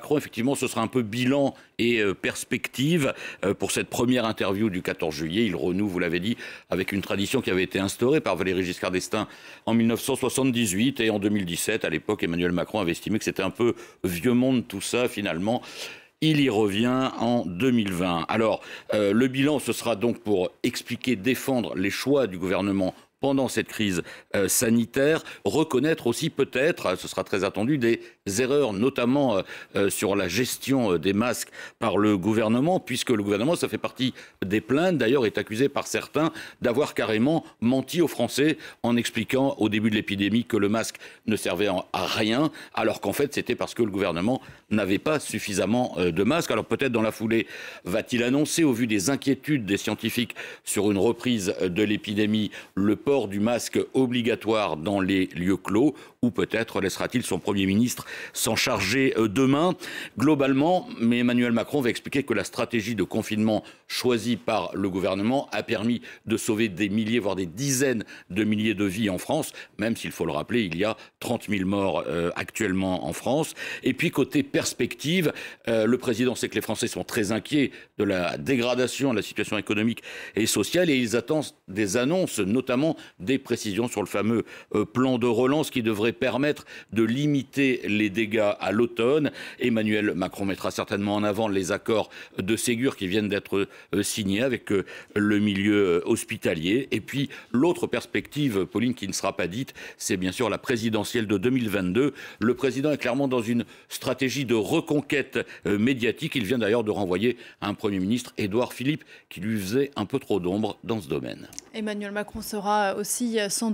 Macron, effectivement, ce sera un peu bilan et perspective pour cette première interview du 14 juillet. Il renoue, vous l'avez dit, avec une tradition qui avait été instaurée par Valéry Giscard d'Estaing en 1978 et en 2017. À l'époque, Emmanuel Macron avait estimé que c'était un peu vieux monde tout ça, finalement. Il y revient en 2020. Alors, le bilan, ce sera donc pour expliquer, défendre les choix du gouvernement pendant cette crise sanitaire, reconnaître aussi peut-être, ce sera très attendu, des erreurs, notamment sur la gestion des masques par le gouvernement, puisque le gouvernement, ça fait partie des plaintes, d'ailleurs est accusé par certains d'avoir carrément menti aux Français en expliquant au début de l'épidémie que le masque ne servait à rien, alors qu'en fait c'était parce que le gouvernement n'avait pas suffisamment de masques. Alors peut-être dans la foulée, va-t-il annoncer, au vu des inquiétudes des scientifiques sur une reprise de l'épidémie, le port du masque obligatoire dans les lieux clos, ou peut-être laissera-t-il son Premier ministre s'en charger demain. Globalement, mais Emmanuel Macron va expliquer que la stratégie de confinement choisie par le gouvernement a permis de sauver des milliers, voire des dizaines de milliers de vies en France, même s'il faut le rappeler, il y a 30 000 morts actuellement en France. Et puis côté perspective, le président sait que les Français sont très inquiets de la dégradation de la situation économique et sociale et ils attendent des annonces, notamment des précisions sur le fameux plan de relance qui devrait permettre de limiter les dégâts à l'automne. Emmanuel Macron mettra certainement en avant les accords de Ségur qui viennent d'être signés avec le milieu hospitalier. Et puis l'autre perspective, Pauline, qui ne sera pas dite, c'est bien sûr la présidentielle de 2022. Le président est clairement dans une stratégie de reconquête médiatique. Il vient d'ailleurs de renvoyer un Premier ministre, Édouard Philippe, qui lui faisait un peu trop d'ombre dans ce domaine. Emmanuel Macron sera aussi sans doute